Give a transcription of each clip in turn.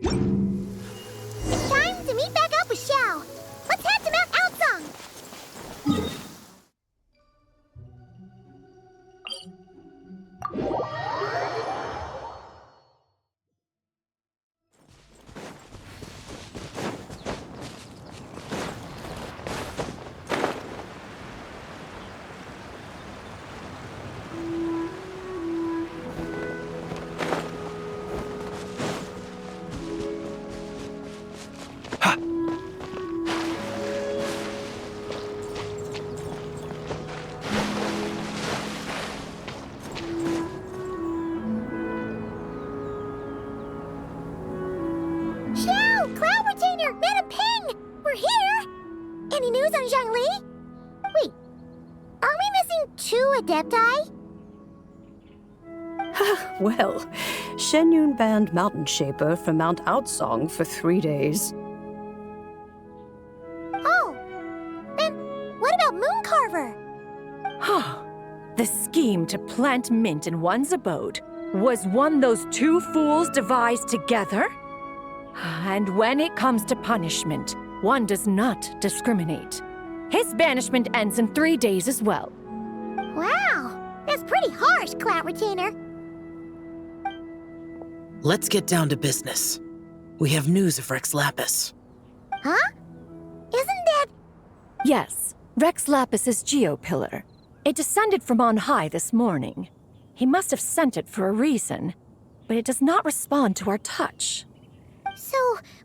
It's time to meet back up with Xiao. Let's head to Mount Outsong. Xiao! Cloud Retainer! Madam Ping! We're here! Any news on Zhangli? Wait, are we missing 2 Adepti? Well, Shenyun banned Mountain Shaper from Mount Outsong for 3 days. Oh, then what about Mooncarver? The scheme to plant mint in one's abode was one those 2 fools devised together? And when it comes to punishment, one does not discriminate. His banishment ends in 3 days as well. Wow, that's pretty harsh, Cloud Retainer. Let's get down to business. We have news of Rex Lapis. Huh? Isn't that... Yes, Rex Lapis's geopillar. It descended from on high this morning. He must have sent it for a reason, but it does not respond to our touch. So,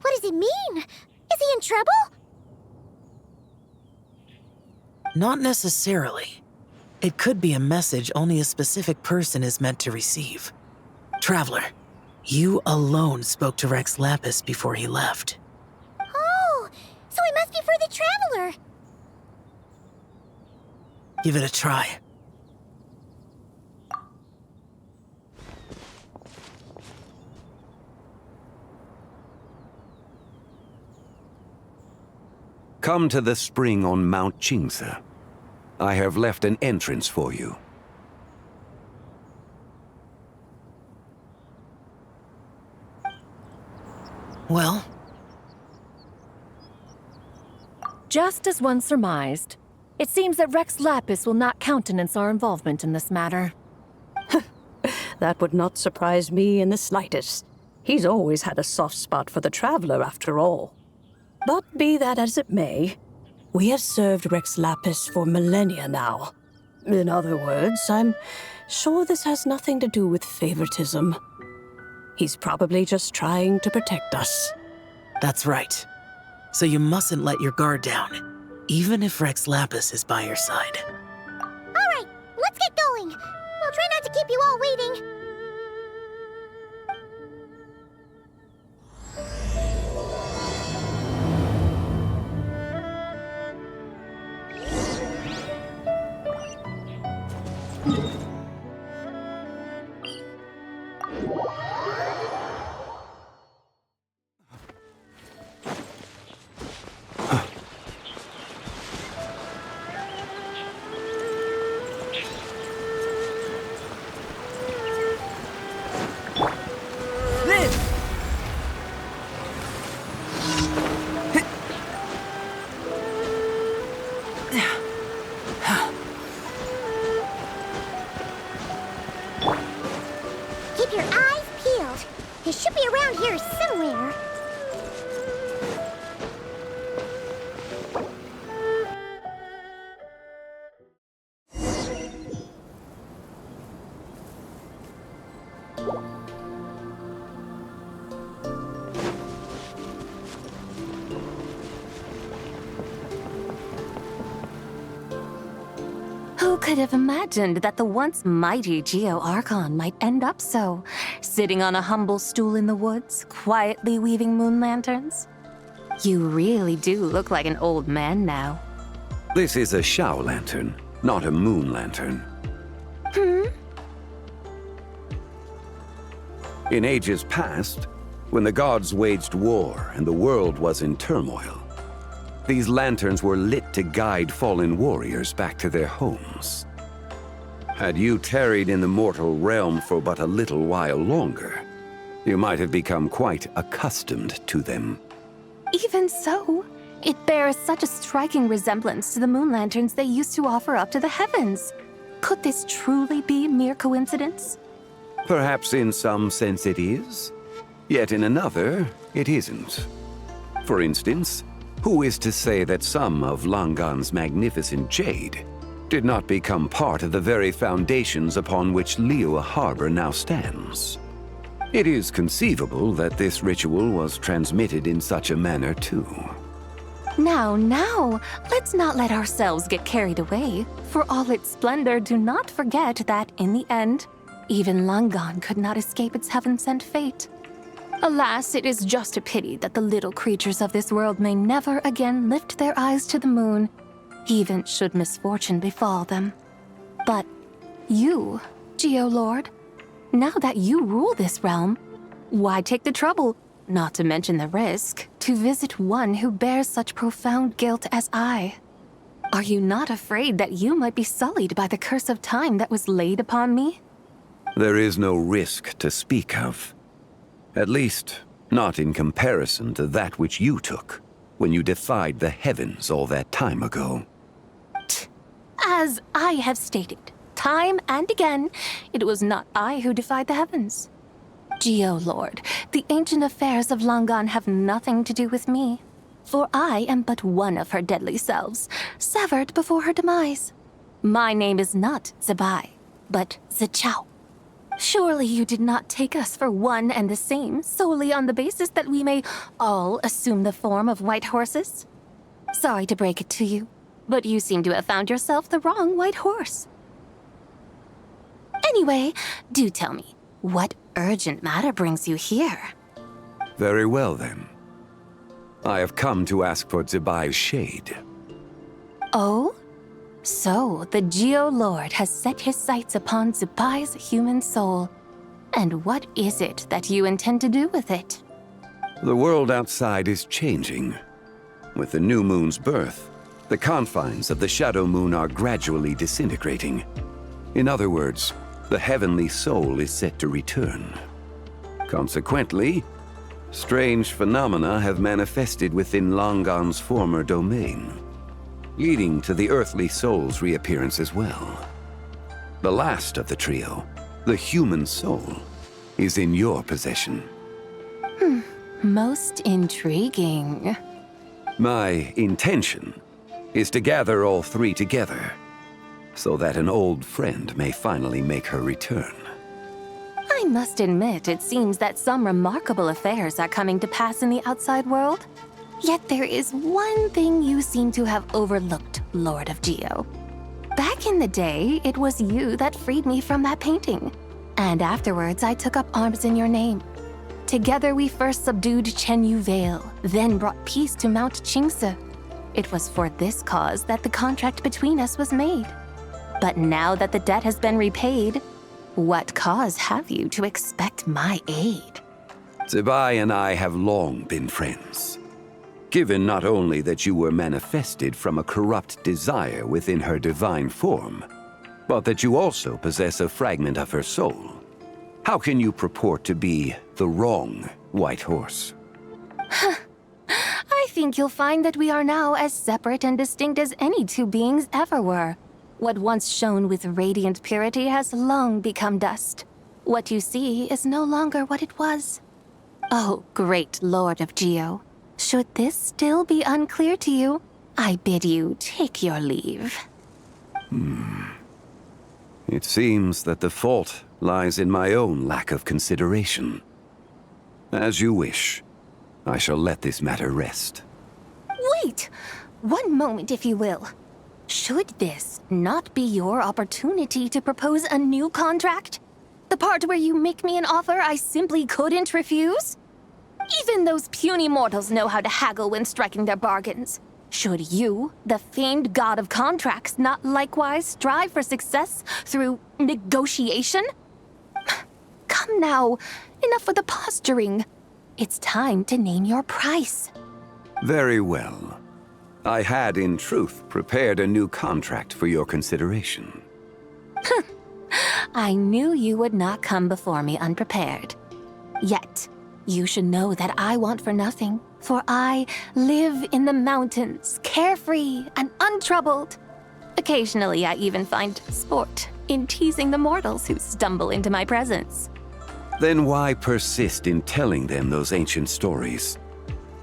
what does it mean? Is he in trouble? Not necessarily. It could be a message only a specific person is meant to receive. Traveler, you alone spoke to Rex Lapis before he left. Oh, so it must be for the Traveler. Give it a try. Come to the spring on Mount Qingze. I have left an entrance for you. Well? Just as one surmised, it seems that Rex Lapis will not countenance our involvement in this matter. That would not surprise me in the slightest. He's always had a soft spot for the Traveler, after all. But be that as it may, we have served Rex Lapis for millennia now. In other words, I'm sure this has nothing to do with favoritism. He's probably just trying to protect us. That's right. So you mustn't let your guard down, even if Rex Lapis is by your side. All right, let's get going. We'll try not to keep you all waiting. Keep your eyes peeled. He should be around here somewhere. Who could have imagined that the once mighty Geo Archon might end up so, sitting on a humble stool in the woods, quietly weaving moon lanterns? You really do look like an old man now. This is a Xiao lantern, not a moon lantern. In ages past, when the gods waged war and the world was in turmoil, these lanterns were lit to guide fallen warriors back to their homes. Had you tarried in the mortal realm for but a little while longer, You might have become quite accustomed to them. Even so, it bears such a striking resemblance to the moon lanterns they used to offer up to the heavens. Could this truly be mere coincidence? Perhaps in some sense it is, yet in another, it isn't. For instance, who is to say that some of Langan's magnificent jade did not become part of the very foundations upon which Liyue Harbor now stands? It is conceivable that this ritual was transmitted in such a manner too. Now, let's not let ourselves get carried away. For all its splendor, do not forget that, in the end, even Langan could not escape its heaven-sent fate. Alas, it is just a pity that the little creatures of this world may never again lift their eyes to the moon, even should misfortune befall them. But you, Geolord, now that you rule this realm, why take the trouble, not to mention the risk, to visit one who bears such profound guilt as I? Are you not afraid that you might be sullied by the curse of time that was laid upon me? There is no risk to speak of. At least, not in comparison to that which you took when you defied the heavens all that time ago. As I have stated, time and again, it was not I who defied the heavens. Geolord, the ancient affairs of Langan have nothing to do with me, for I am but one of her deadly selves, severed before her demise. My name is not Zebai, but Zichao. Surely you did not take us for one and the same solely on the basis that we may all assume the form of white horses? Sorry to break it to you, but you seem to have found yourself the wrong white horse. Anyway, do tell me, what urgent matter brings you here? Very well then. I have come to ask for Zebai's shade. Oh? So, the Geolord has set his sights upon Zebai's human soul. And what is it that you intend to do with it? The world outside is changing. With the new moon's birth, the confines of the shadow moon are gradually disintegrating. In other words, the heavenly soul is set to return. Consequently, strange phenomena have manifested within Langan's former domain, leading to the earthly soul's reappearance as well. The last of the trio, the human soul, is in your possession. Most intriguing. My intention is to gather all three together, so that an old friend may finally make her return. I must admit, it seems that some remarkable affairs are coming to pass in the outside world. Yet there is one thing you seem to have overlooked, Lord of Geo. Back in the day, it was you that freed me from that painting. And afterwards, I took up arms in your name. Together we first subdued Chenyu Vale, then brought peace to Mount Qingse. It was for this cause that the contract between us was made. But now that the debt has been repaid, what cause have you to expect my aid? Zebai and I have long been friends. Given not only that you were manifested from a corrupt desire within her divine form, but that you also possess a fragment of her soul, how can you purport to be the wrong white horse? I think you'll find that we are now as separate and distinct as any two beings ever were. What once shone with radiant purity has long become dust. What you see is no longer what it was. Oh, great Lord of Geo, should this still be unclear to you, I bid you take your leave. It seems that the fault lies in my own lack of consideration. As you wish. I shall let this matter rest. Wait! One moment, if you will. Should this not be your opportunity to propose a new contract? The part where you make me an offer I simply couldn't refuse? Even those puny mortals know how to haggle when striking their bargains. Should you, the famed god of contracts, not likewise strive for success through negotiation? Come now, enough with the posturing. It's time to name your price. Very well. I had, in truth, prepared a new contract for your consideration. I knew you would not come before me unprepared. Yet, you should know that I want for nothing, for I live in the mountains, carefree and untroubled. Occasionally, I even find sport in teasing the mortals who stumble into my presence. Then why persist in telling them those ancient stories?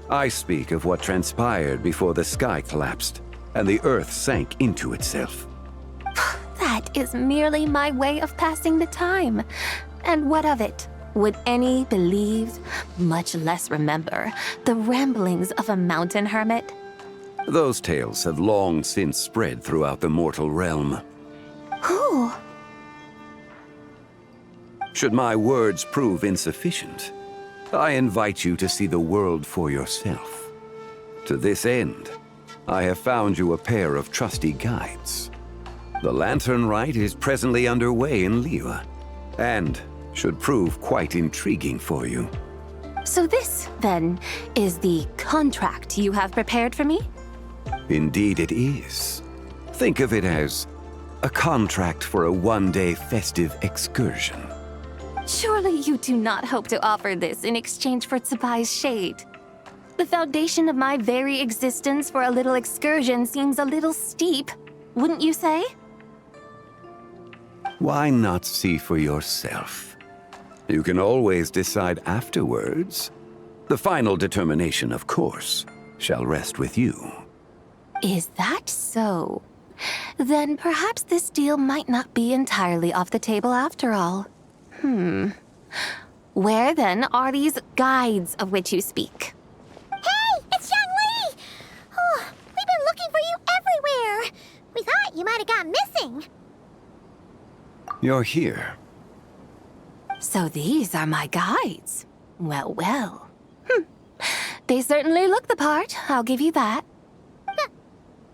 I speak of what transpired before the sky collapsed and the earth sank into itself. That is merely my way of passing the time. And what of it? Would any believe, much less remember, the ramblings of a mountain hermit? Those tales have long since spread throughout the mortal realm. Who? Should my words prove insufficient, I invite you to see the world for yourself. To this end, I have found you a pair of trusty guides. The lantern rite is presently underway in Liyue, and should prove quite intriguing for you. So this, then, is the contract you have prepared for me? Indeed it is. Think of it as a contract for a one-day festive excursion. Surely you do not hope to offer this in exchange for Tsubai's shade. The foundation of my very existence for a little excursion seems a little steep, wouldn't you say? Why not see for yourself? You can always decide afterwards. The final determination, of course, shall rest with you. Is that so? Then perhaps this deal might not be entirely off the table after all. Where then are these guides of which you speak? Hey, it's Zhongli! Oh, we've been looking for you everywhere. We thought you might have gone missing. You're here. So these are my guides. Well, well. They certainly look the part, I'll give you that.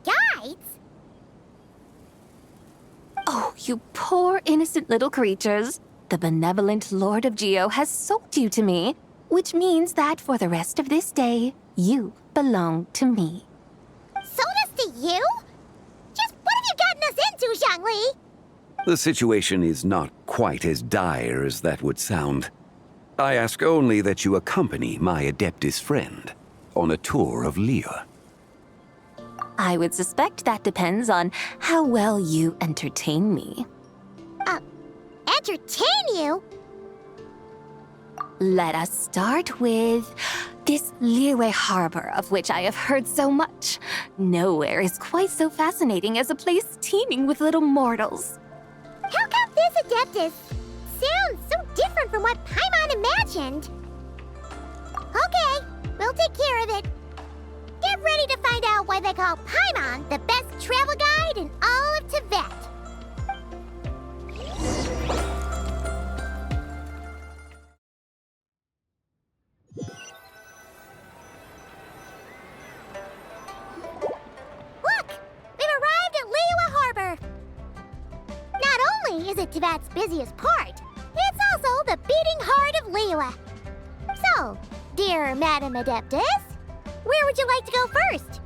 Guides? Oh, you poor innocent little creatures. The benevolent Lord of Geo has sold you to me, which means that for the rest of this day, you belong to me. Sold us to you? Just what have you gotten us into, Zhongli? The situation is not quite as dire as that would sound. I ask only that you accompany my Adeptus friend on a tour of Liyue. I would suspect that depends on how well you entertain me. Entertain you? Let us start with this Liyue harbor of which I have heard so much. Nowhere is quite so fascinating as a place teeming with little mortals. How come this Adeptus sounds so different from what Paimon imagined? Okay, we'll take care of it. Get ready to find out why they call Paimon the best travel guide in all of Tibet. Look! We've arrived at Liyue Harbor. Not only is it Tibet's busiest port, it's also the beating heart of Liyue. So, dear Madam Adeptus, where would you like to go first?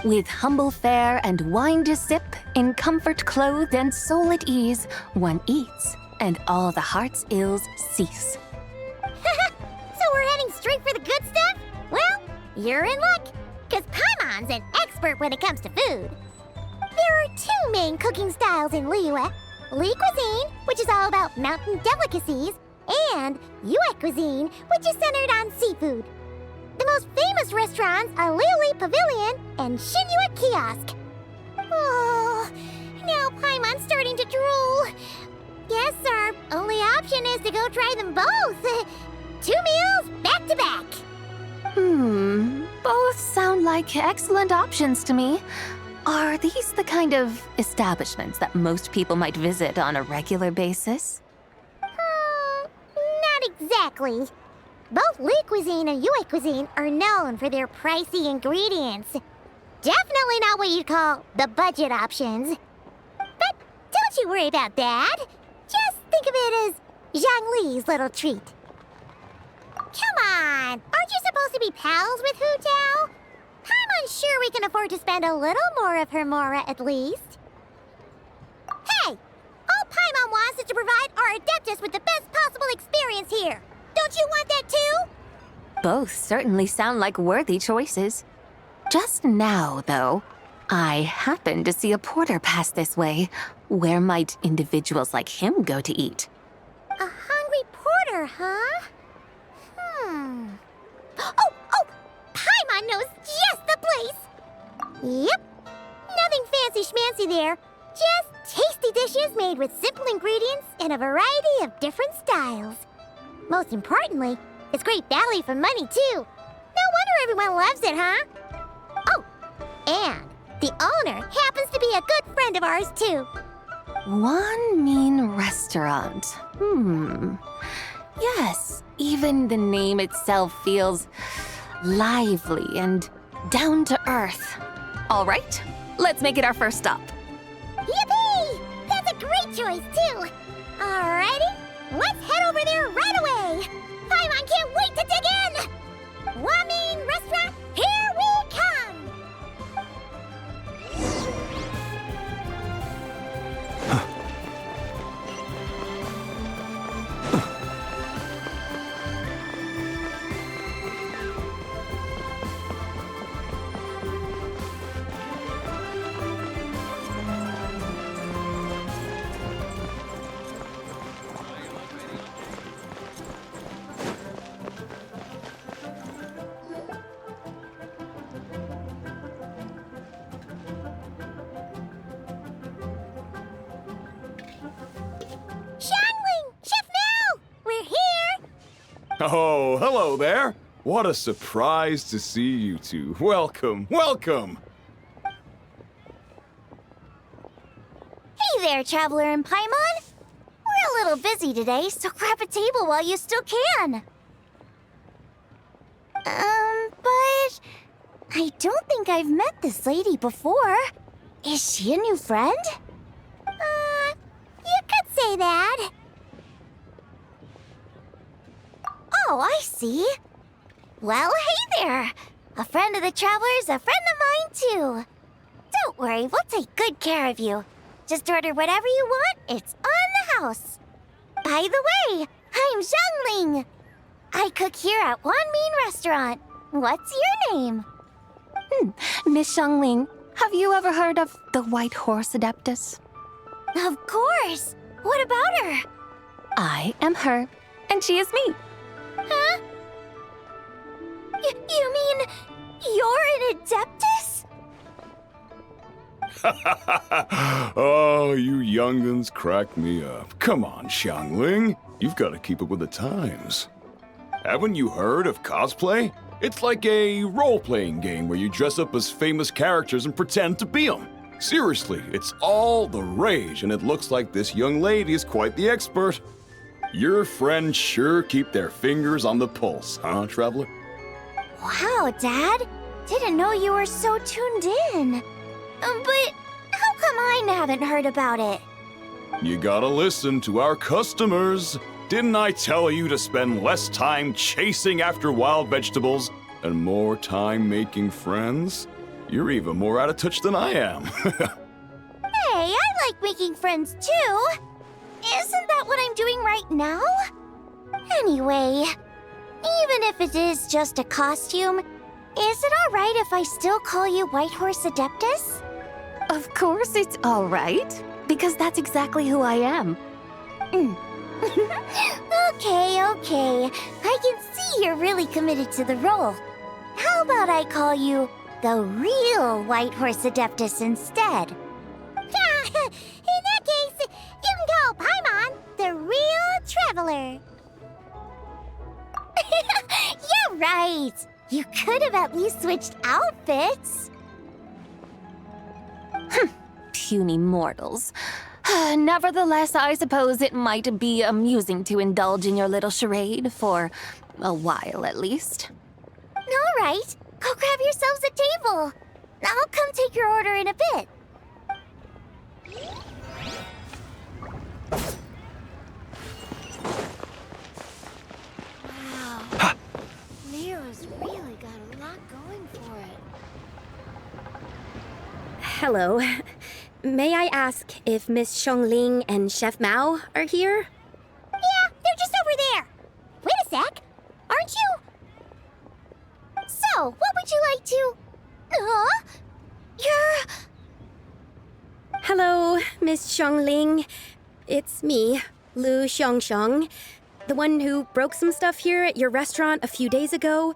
With humble fare and wine to sip, in comfort clothed and soul at ease, one eats, and all the heart's ills cease. So we're heading straight for the good stuff? Well, you're in luck, because Paimon's an expert when it comes to food. There are two main cooking styles in Liyue. Li cuisine, which is all about mountain delicacies, and Yue cuisine, which is centered on seafood. The most famous restaurants are Liuli Pavilion and Shinyue Kiosk. Oh, now Paimon's starting to drool. Yes, our only option is to go try them both. 2 meals back to back. Both sound like excellent options to me. Are these the kind of establishments that most people might visit on a regular basis? Not exactly. Both Li cuisine and Yue cuisine are known for their pricey ingredients. Definitely not what you'd call the budget options. But don't you worry about that. Just think of it as Zhongli's little treat. Come on, aren't you supposed to be pals with Hu Tao? I'm unsure we can afford to spend a little more of her mora at least. Hey, all Paimon wants is to provide our Adeptus with the best possible experience here. Don't Don't you want that too? Both certainly sound like worthy choices. Just now, though, I happened to see a porter pass this way. Where might individuals like him go to eat? A hungry porter, huh? Oh! Paimon knows just the place! Yep. Nothing fancy schmancy there. Just tasty dishes made with simple ingredients and a variety of different styles. Most importantly, it's great value for money, too. No wonder everyone loves it, huh? Oh, and the owner happens to be a good friend of ours, too. One mean restaurant. Yes, even the name itself feels lively and down to earth. All right, let's make it our first stop. Yippee! That's a great choice, too. Alrighty, let's head over there right away. Paimon can't wait to dig in. Wamin Restaurant, here we come. Oh, hello there. What a surprise to see you two. Welcome, welcome. Hey there, Traveler and Paimon. We're a little busy today, so grab a table while you still can. But I don't think I've met this lady before. Is she a new friend? You could say that. Oh, I see. Well, hey there. A friend of the Traveler's a friend of mine, too. Don't worry, we'll take good care of you. Just order whatever you want, it's on the house. By the way, I'm Zhongling. I cook here at One Mean Restaurant. What's your name? Miss Xiangling, have you ever heard of the White Horse Adeptus? Of course. What about her? I am her, and she is me. Huh? You mean you're an Adeptus? Oh, you young'uns crack me up. Come on, Xiangling. You've got to keep up with the times. Haven't you heard of cosplay? It's like a role-playing game where you dress up as famous characters and pretend to be them. Seriously, it's all the rage, and it looks like this young lady is quite the expert. Your friends sure keep their fingers on the pulse, huh, Traveler? Wow, Dad. Didn't know you were so tuned in. But how come I haven't heard about it? You gotta listen to our customers. Didn't I tell you to spend less time chasing after wild vegetables and more time making friends? You're even more out of touch than I am. Hey, I like making friends too. Isn't that what I'm doing right now? Anyway, even if it is just a costume, is it alright if I still call you White Horse Adeptus? Of course it's all right, because that's exactly who I am. Okay. I can see you're really committed to the role. How about I call you the real White Horse Adeptus instead? In that case, you can call Paimon the real Traveler. Yeah, right. You could have at least switched outfits. Puny mortals. Nevertheless, I suppose it might be amusing to indulge in your little charade, for a while at least. All right, go grab yourselves a table. I'll come take your order in a bit. Wow, Mira's really got a lot going for it. Hello. May I ask if Miss Xiangling and Chef Mao are here? Yeah, they're just over there. Wait a sec. So, what would you like to... Huh? You're... Hello, Miss Xiangling. It's me, Lu Xiangxiang, the one who broke some stuff here at your restaurant a few days ago.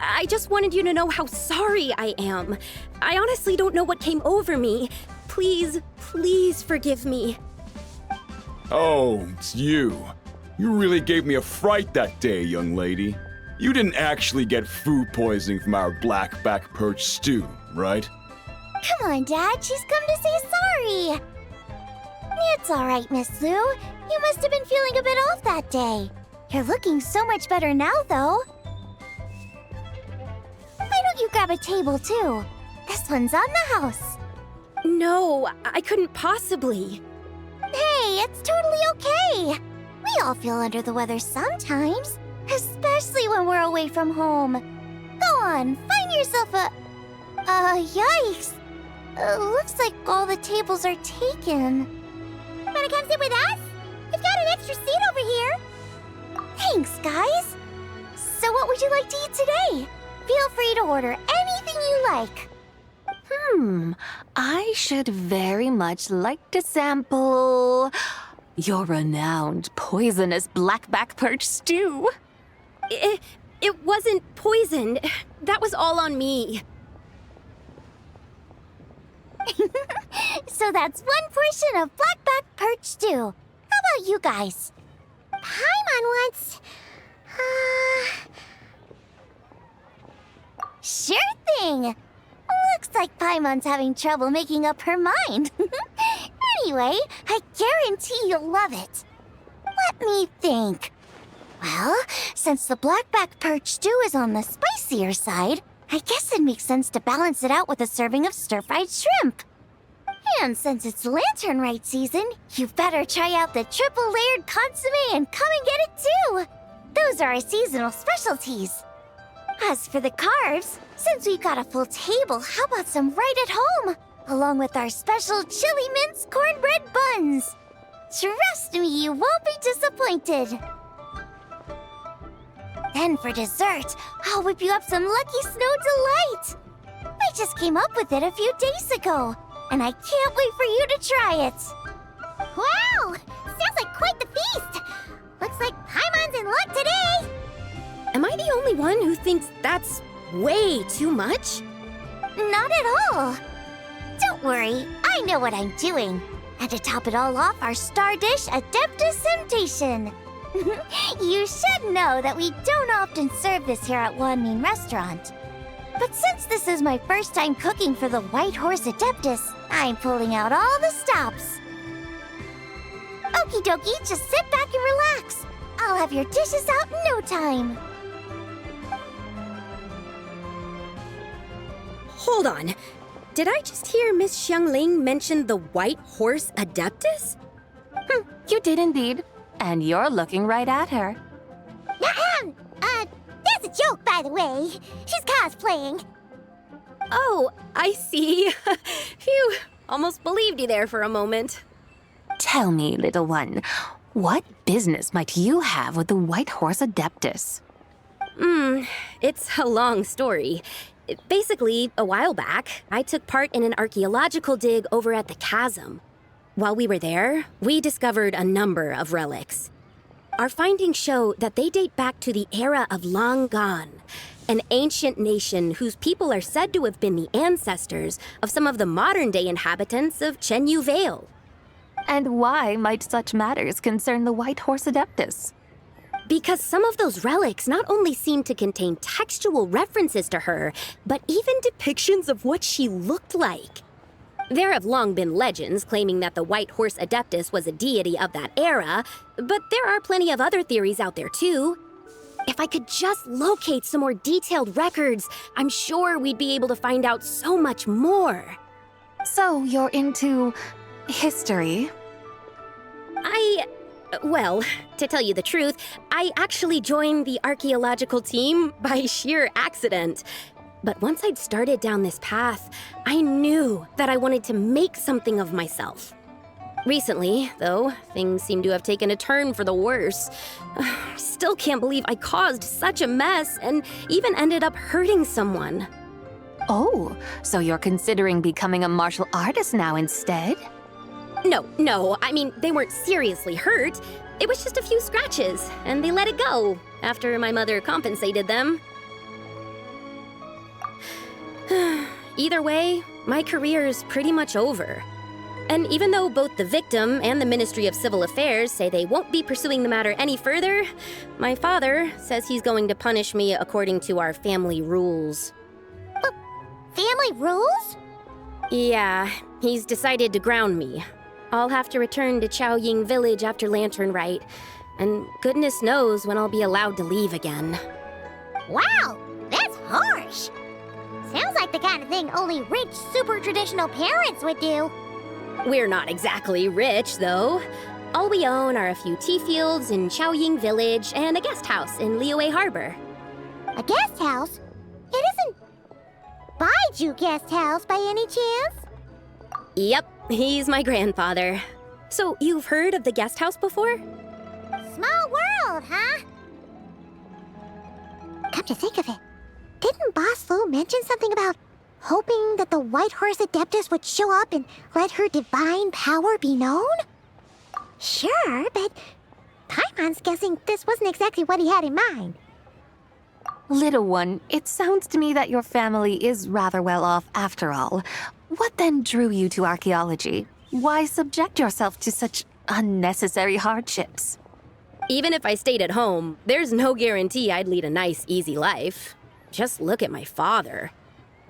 I just wanted you to know how sorry I am. I honestly don't know what came over me. Please, please forgive me. Oh, it's you. You really gave me a fright that day, young lady. You didn't actually get food poisoning from our black-back perch stew, right? Come on, Dad. She's come to say sorry. It's all right, Miss Lu. You must have been feeling a bit off that day. You're looking so much better now, though. Why don't you grab a table, too? This one's on the house. No, I couldn't possibly. Hey, it's totally okay. We all feel under the weather sometimes, especially when we're away from home. Go on, find yourself a... yikes. Looks like all the tables are taken. Wanna come sit with us? We've got an extra seat over here. Thanks, guys. So what would you like to eat today? Feel free to order anything you like. I should very much like to sample your renowned poisonous blackback perch stew. It wasn't poisoned. That was all on me. So that's one portion of blackback perch stew. How about you guys? Paimon wants... Sure thing! Looks like Paimon's having trouble making up her mind. Anyway, I guarantee you'll love it. Let me think. Well, since the blackback perch stew is on the spicier side, I guess it makes sense to balance it out with a serving of stir-fried shrimp. And since it's lantern rite season, you better try out the triple-layered consommé and come and get it too. Those are our seasonal specialties. As for the carbs, since we've got a full table, how about some right at home? Along with our special chili mince cornbread buns. Trust me, you won't be disappointed. Then for dessert, I'll whip you up some Lucky Snow Delight. I just came up with it a few days ago, and I can't wait for you to try it. Wow! Sounds like quite the feast. Looks like Paimon's in luck today. Am I the only one who thinks that's way too much? Not at all. Don't worry, I know what I'm doing. And to top it all off, our star dish, Adeptus Temptation. You should know that we don't often serve this here at Wanmin Restaurant. But since this is my first time cooking for the White Horse Adeptus, I'm pulling out all the stops. Okie dokie, just sit back and relax. I'll have your dishes out in no time. Hold on. Did I just hear Miss Xiangling mention the White Horse Adeptus? You did indeed. And you're looking right at her. That's a joke, by the way. She's cosplaying. Oh, I see. Phew, almost believed you there for a moment. Tell me, little one, what business might you have with the White Horse Adeptus? It's a long story. Basically, a while back, I took part in an archaeological dig over at the chasm. While we were there, we discovered a number of relics. Our findings show that they date back to the era of Long Gone, an ancient nation whose people are said to have been the ancestors of some of the modern-day inhabitants of Chenyu Vale. And why might such matters concern the White Horse Adeptus? Because some of those relics not only seem to contain textual references to her, but even depictions of what she looked like. There have long been legends claiming that the White Horse Adeptus was a deity of that era, but there are plenty of other theories out there too. If I could just locate some more detailed records, I'm sure we'd be able to find out so much more. So you're into history? Well, to tell you the truth, I actually joined the archaeological team by sheer accident. But once I'd started down this path, I knew that I wanted to make something of myself. Recently, though, things seem to have taken a turn for the worse. Still can't believe I caused such a mess and even ended up hurting someone. Oh, so you're considering becoming a martial artist now instead? No, I mean, they weren't seriously hurt. It was just a few scratches, and they let it go after my mother compensated them. Either way, my career's pretty much over. And even though both the victim and the Ministry of Civil Affairs say they won't be pursuing the matter any further, my father says he's going to punish me according to our family rules. Family rules? Yeah, he's decided to ground me. I'll have to return to Chaoying Village after Lantern Rite, and goodness knows when I'll be allowed to leave again. Wow, that's harsh. Sounds like the kind of thing only rich, super traditional parents would do. We're not exactly rich, though. All we own are a few tea fields in Chaoying Village and a guest house in Liyue Harbor. A guest house? It isn't Baiju Guest House by any chance? Yep, he's my grandfather. So you've heard of the guest house before? Small world, huh? Come to think of it, didn't Boss Lu mention something about hoping that the White Horse Adeptus would show up and let her divine power be known? Sure, but Paimon's guessing this wasn't exactly what he had in mind. Little one, it sounds to me that your family is rather well off after all. What then drew you to archaeology? Why subject yourself to such unnecessary hardships? Even if I stayed at home, there's no guarantee I'd lead a nice, easy life. Just look at my father.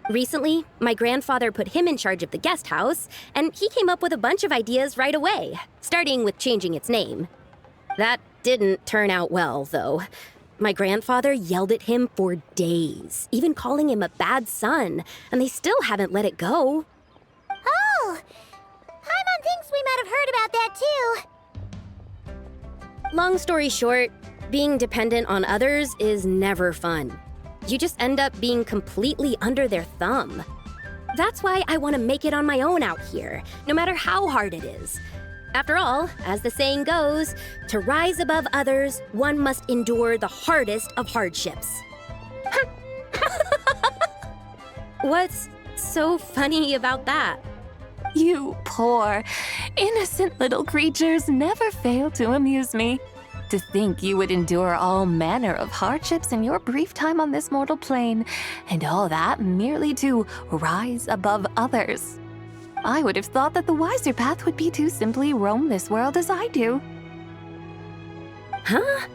Recently, my grandfather put him in charge of the guest house, and he came up with a bunch of ideas right away, starting with changing its name. That didn't turn out well, though. My grandfather yelled at him for days, even calling him a bad son, and they still haven't let it go. Oh, Paimon thinks we might have heard about that too. Long story short, being dependent on others is never fun. You just end up being completely under their thumb. That's why I want to make it on my own out here, no matter how hard it is. After all, as the saying goes, to rise above others, one must endure the hardest of hardships. What's so funny about that? You poor, innocent little creatures never fail to amuse me. To think you would endure all manner of hardships in your brief time on this mortal plane, and all that merely to rise above others. I would have thought that the wiser path would be to simply roam this world as I do. Huh?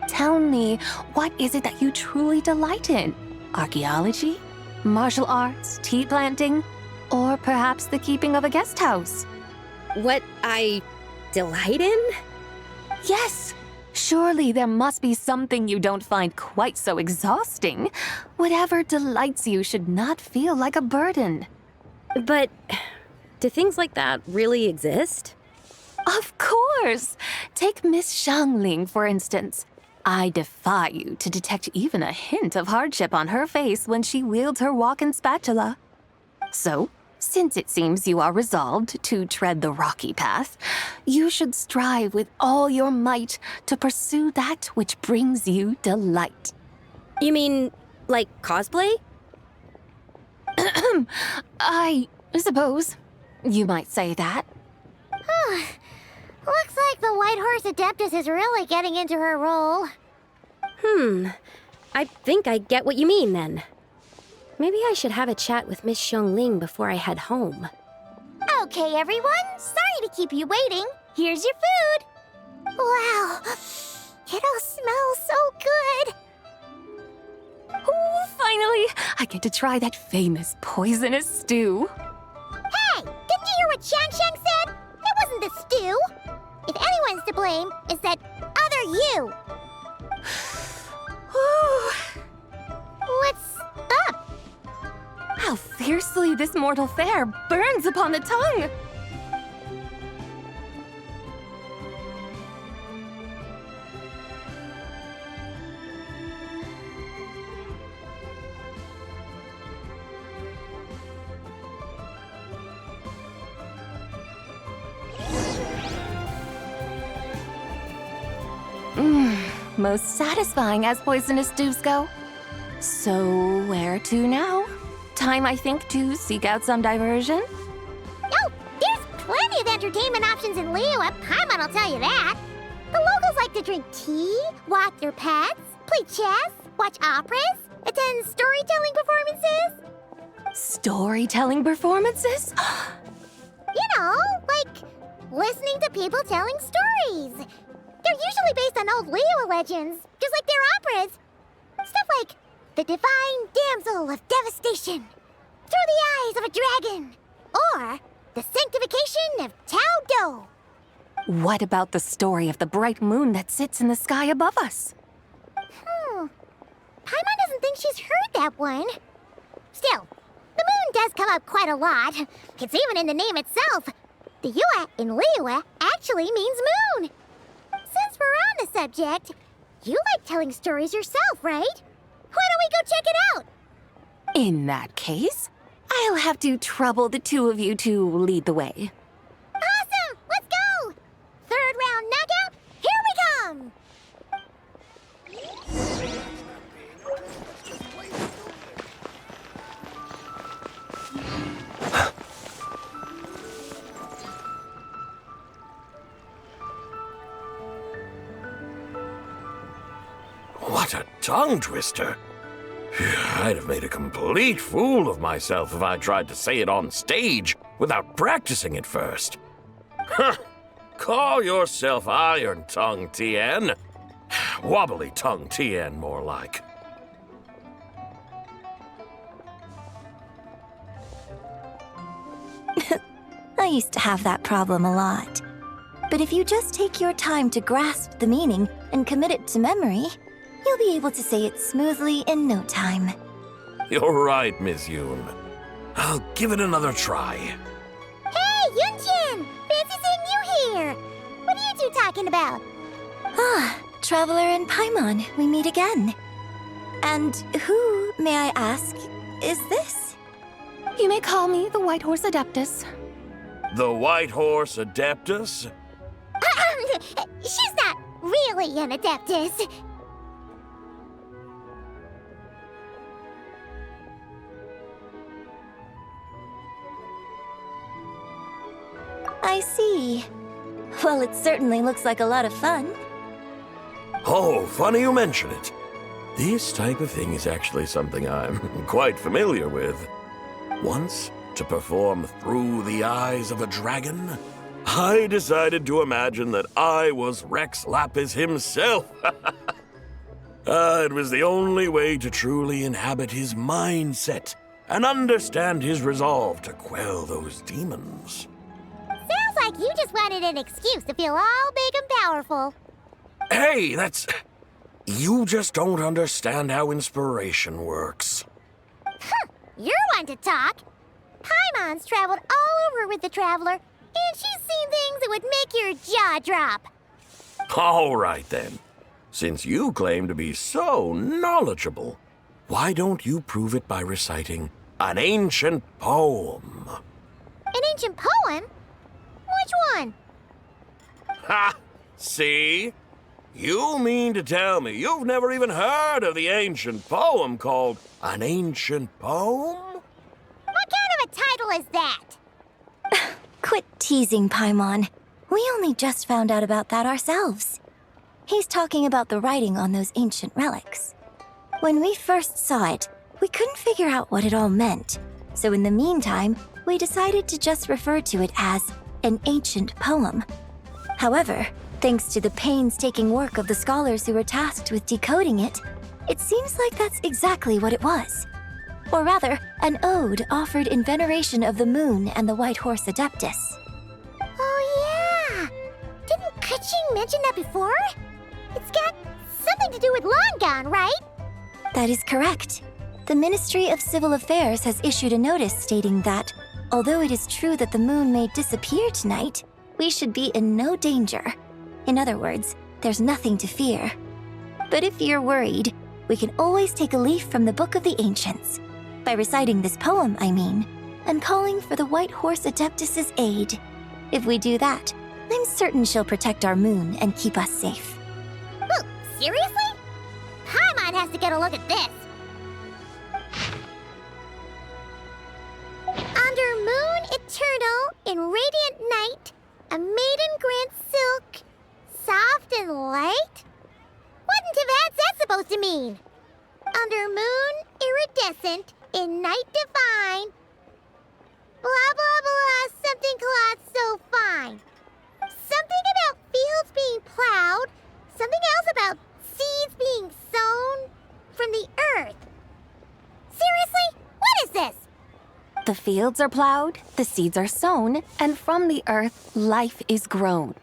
Tell me, what is it that you truly delight in? Archaeology? Martial arts? Tea planting? Or perhaps the keeping of a guest house? What I delight in? Yes! Surely there must be something you don't find quite so exhausting. Whatever delights you should not feel like a burden. But do things like that really exist? Of course! Take Miss Xiangling, for instance. I defy you to detect even a hint of hardship on her face when she wields her walking spatula. So, since it seems you are resolved to tread the rocky path, you should strive with all your might to pursue that which brings you delight. You mean, like cosplay? I suppose you might say that. Looks like the White Horse Adeptus is really getting into her role. I think I get what you mean then. Maybe I should have a chat with Miss Xiangling before I head home. Okay, everyone. Sorry to keep you waiting. Here's your food. Wow, it all smells so good. Oh, finally! I get to try that famous poisonous stew. Hey, didn't you hear what Shang said? It wasn't the stew. If anyone's to blame, it's that other you. What's up? How fiercely this mortal fare burns upon the tongue! most satisfying as poisonous dews go. So, where to now? Time, I think, to seek out some diversion? Oh, there's plenty of entertainment options in Liyue. Paimon will tell you that. The locals like to drink tea, walk their pets, play chess, watch operas, attend storytelling performances. Storytelling performances? You know, like listening to people telling stories. They're usually based on old Liyue legends, just like their operas. Stuff like The Divine Damsel of Devastation, Through the Eyes of a Dragon, or The Sanctification of Tao Do. What about the story of the bright moon that sits in the sky above us? Paimon doesn't think she's heard that one. Still, the moon does come up quite a lot. It's even in the name itself. The Yue in Liyue actually means moon. Since we're on the subject, you like telling stories yourself, right? Why don't we go check it out? In that case, I'll have to trouble the two of you to lead the way. Awesome! Let's go! Third round knockout, here we come! What a tongue twister. I'd have made a complete fool of myself if I tried to say it on stage without practicing it first. Huh. Call yourself Iron Tongue, Tien. Wobbly Tongue, Tien, more like. I used to have that problem a lot. But if you just take your time to grasp the meaning and commit it to memory, you'll be able to say it smoothly in no time. You're right, Miss Yoon. I'll give it another try. Hey, Yunchin! Fancy seeing you here! What are you two talking about? Ah, Traveler and Paimon, we meet again. And who, may I ask, is this? You may call me the White Horse Adeptus. The White Horse Adeptus? She's not really an Adeptus. I see. Well, it certainly looks like a lot of fun. Oh, funny you mention it. This type of thing is actually something I'm quite familiar with. Once, to perform Through the Eyes of a Dragon, I decided to imagine that I was Rex Lapis himself. It was the only way to truly inhabit his mindset and understand his resolve to quell those demons. Sounds like you just wanted an excuse to feel all big and powerful. Hey, that's... You just don't understand how inspiration works. You're one to talk. Paimon's traveled all over with the Traveler, and she's seen things that would make your jaw drop. All right, then. Since you claim to be so knowledgeable, why don't you prove it by reciting an ancient poem? An ancient poem? Which one? Ha! See? You mean to tell me you've never even heard of the ancient poem called An Ancient Poem? What kind of a title is that? Quit teasing, Paimon. We only just found out about that ourselves. He's talking about the writing on those ancient relics. When we first saw it, we couldn't figure out what it all meant. So in the meantime, we decided to just refer to it as an ancient poem. However, thanks to the painstaking work of the scholars who were tasked with decoding it, it seems like that's exactly what it was. Or rather, an ode offered in veneration of the moon and the White Horse Adeptus. Oh yeah! Didn't Kuching mention that before? It's got something to do with Longan, right? That is correct. The Ministry of Civil Affairs has issued a notice stating that, although it is true that the moon may disappear tonight, we should be in no danger. In other words, there's nothing to fear. But if you're worried, we can always take a leaf from the Book of the Ancients. By reciting this poem, I mean, and calling for the White Horse Adeptus' aid. If we do that, I'm certain she'll protect our moon and keep us safe. Well, Seriously? Paimon has to get a look at this. Under moon eternal, in radiant night, a maiden grants silk, soft and light? Wouldn't have had that supposed to mean? Under moon iridescent, in night divine, blah blah blah, something cloth so fine. Something about fields being plowed, something else about seeds being sown from the earth. Seriously? What is this? The fields are plowed, the seeds are sown, and from the earth, life is grown.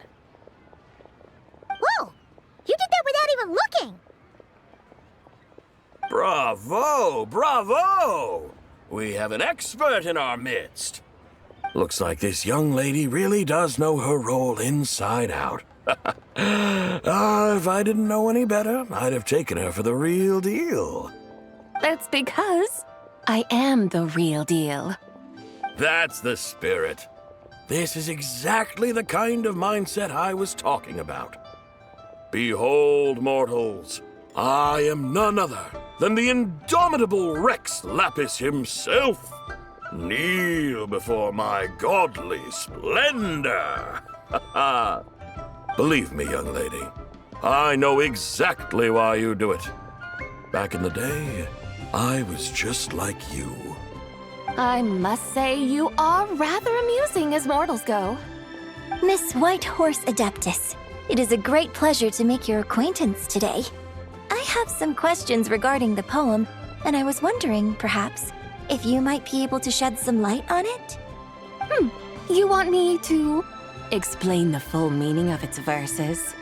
Whoa! You did that without even looking! Bravo! Bravo! We have an expert in our midst. Looks like this young lady really does know her role inside out. If I didn't know any better, I'd have taken her for the real deal. That's because I am the real deal. That's the spirit. This is exactly the kind of mindset I was talking about. Behold, mortals, I am none other than the indomitable Rex Lapis himself. Kneel before my godly splendor. Believe me, young lady, I know exactly why you do it. Back in the day, I was just like you. I must say you are rather amusing as mortals go. Miss Whitehorse Adeptus, it is a great pleasure to make your acquaintance today. I have some questions regarding the poem, and I was wondering, perhaps, if you might be able to shed some light on it? You want me to explain the full meaning of its verses?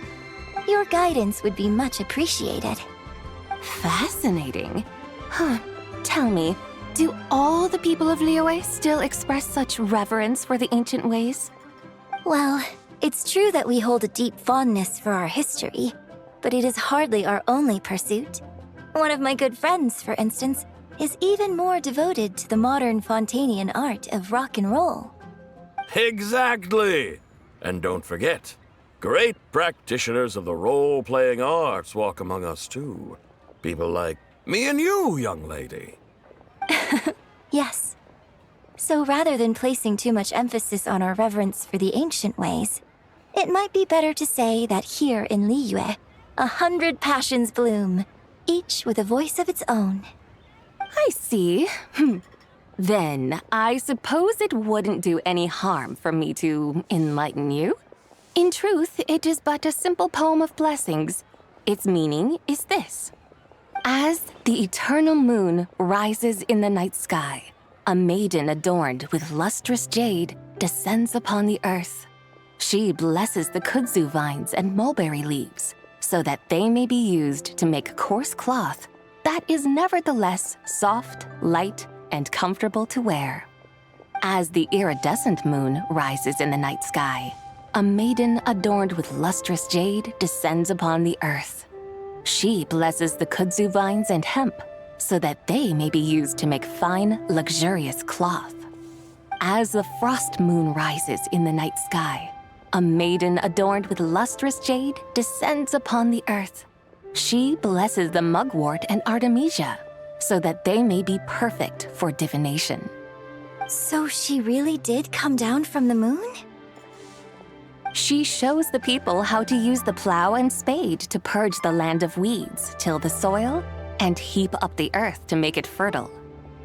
Your guidance would be much appreciated. Fascinating. Tell me, do all the people of Liyue still express such reverence for the ancient ways? Well, it's true that we hold a deep fondness for our history, but it is hardly our only pursuit. One of my good friends, for instance, is even more devoted to the modern Fontanian art of rock and roll. Exactly! And don't forget, great practitioners of the role-playing arts walk among us too. People like me and you, young lady. Yes. So rather than placing too much emphasis on our reverence for the ancient ways, it might be better to say that here in Liyue, 100 passions bloom, each with a voice of its own. I see. Then, I suppose it wouldn't do any harm for me to enlighten you. In truth, it is but a simple poem of blessings. Its meaning is this. As the eternal moon rises in the night sky, a maiden adorned with lustrous jade descends upon the earth. She blesses the kudzu vines and mulberry leaves, so that they may be used to make coarse cloth that is nevertheless soft, light, and comfortable to wear. As the iridescent moon rises in the night sky, a maiden adorned with lustrous jade descends upon the earth. She blesses the kudzu vines and hemp, so that they may be used to make fine, luxurious cloth. As the frost moon rises in the night sky, a maiden adorned with lustrous jade descends upon the earth. She blesses the mugwort and artemisia, so that they may be perfect for divination. So she really did come down from the moon? She shows the people how to use the plow and spade to purge the land of weeds, till the soil, and heap up the earth to make it fertile.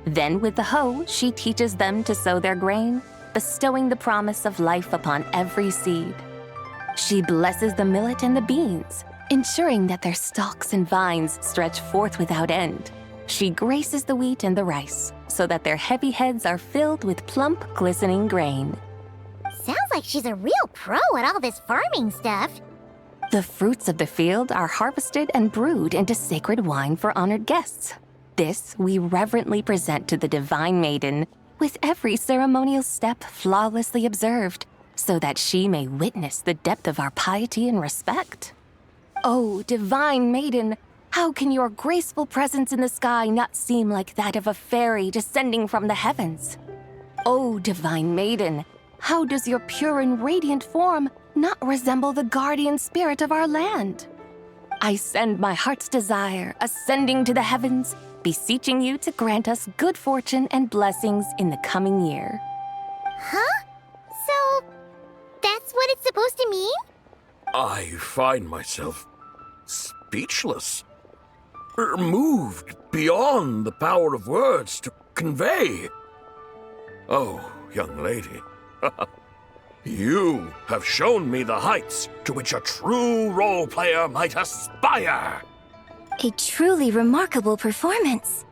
Then with the hoe, she teaches them to sow their grain, bestowing the promise of life upon every seed. She blesses the millet and the beans, ensuring that their stalks and vines stretch forth without end. She graces the wheat and the rice, so that their heavy heads are filled with plump, glistening grain. Sounds like she's a real pro at all this farming stuff. The fruits of the field are harvested and brewed into sacred wine for honored guests. This we reverently present to the divine maiden, with every ceremonial step flawlessly observed, so that she may witness the depth of our piety and respect. Oh, divine maiden, how can your graceful presence in the sky not seem like that of a fairy descending from the heavens? Oh, divine maiden, how does your pure and radiant form not resemble the guardian spirit of our land? I send my heart's desire, ascending to the heavens, beseeching you to grant us good fortune and blessings in the coming year. Huh? So, that's what it's supposed to mean? I find myself speechless, moved beyond the power of words to convey. Oh, young lady, you have shown me the heights to which a true role player might aspire. A truly remarkable performance.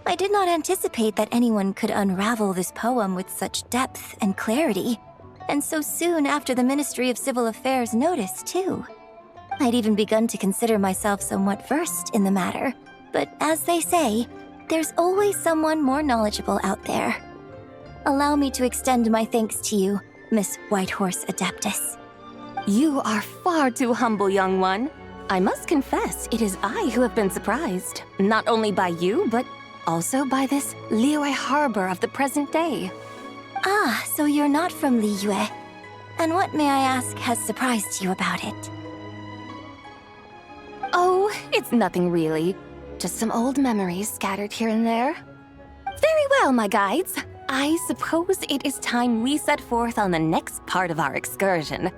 I did not anticipate that anyone could unravel this poem with such depth and clarity, and so soon after the Ministry of Civil Affairs noticed, too. I'd even begun to consider myself somewhat versed in the matter, but as they say, there's always someone more knowledgeable out there. Allow me to extend my thanks to you, Miss Whitehorse Adeptus. You are far too humble, young one. I must confess, it is I who have been surprised, not only by you, but also by this Liyue harbor of the present day. Ah, so you're not from Liyue. And what, may I ask, has surprised you about it? Oh, it's nothing really. Just some old memories scattered here and there. Very well, my guides. I suppose it is time we set forth on the next part of our excursion.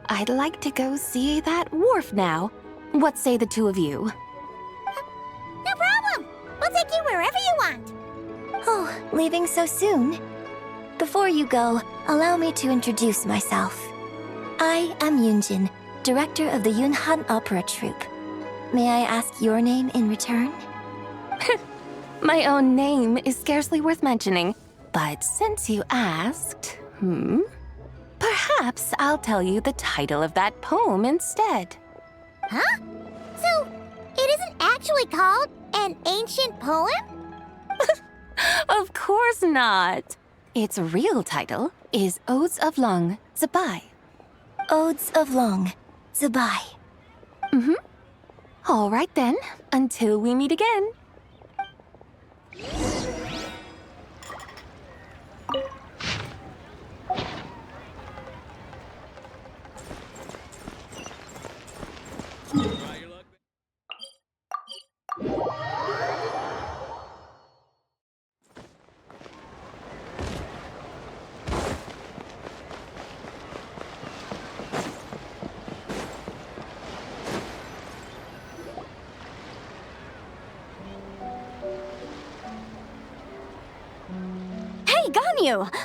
I'd like to go see that wharf now. What say the two of you? No problem! We'll take you wherever you want. Oh, leaving so soon? Before you go, allow me to introduce myself. I am Yunjin, director of the Yunhan Opera Troupe. May I ask your name in return? My own name is scarcely worth mentioning, but since you asked, perhaps I'll tell you the title of that poem instead. Huh? So, it isn't actually called an ancient poem? Of course not. Its real title is Odes of Long Zabai. Odes of Long Zabai. All right then, until we meet again.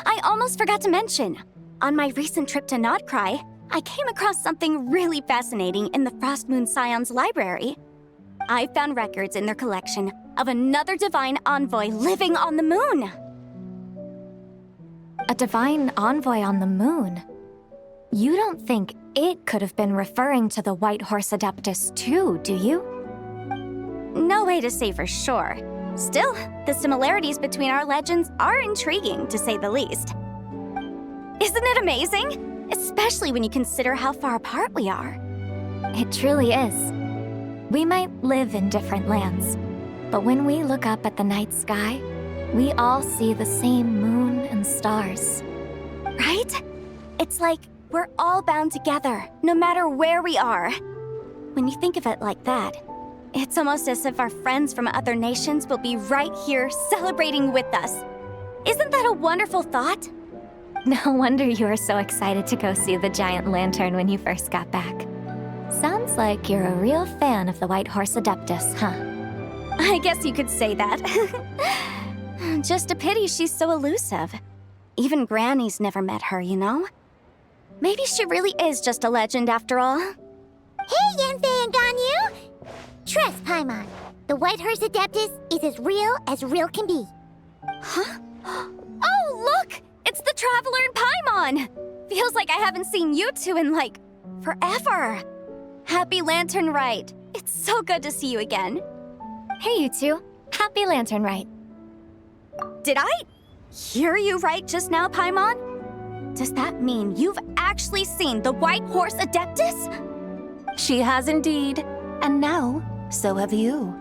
I almost forgot to mention. On my recent trip to Nodcry, I came across something really fascinating in the Frost Moon Scion's library. I found records in their collection of another divine envoy living on the moon. A divine envoy on the moon? You don't think it could have been referring to the White Horse Adeptus too, do you? No way to say for sure. Still, the similarities between our legends are intriguing, to say the least. Isn't it amazing? Especially when you consider how far apart we are. It truly is. We might live in different lands, but when we look up at the night sky, we all see the same moon and stars. Right? It's like we're all bound together, no matter where we are. When you think of it like that, it's almost as if our friends from other nations will be right here celebrating with us. Isn't that a wonderful thought? No wonder you were so excited to go see the giant lantern when you first got back. Sounds like you're a real fan of the White Horse Adeptus, huh? I guess you could say that. Just a pity she's so elusive. Even Granny's never met her, you know? Maybe she really is just a legend after all. Hey, Yanfei and Ganyu! Trust, Paimon. The White Horse Adeptus is as real can be. Huh? Oh, look! It's the Traveler and Paimon! Feels like I haven't seen you two in, like, forever. Happy Lantern Rite. It's so good to see you again. Hey, you two. Happy Lantern Rite. Did I hear you right just now, Paimon? Does that mean you've actually seen the White Horse Adeptus? She has indeed. And now, so have you.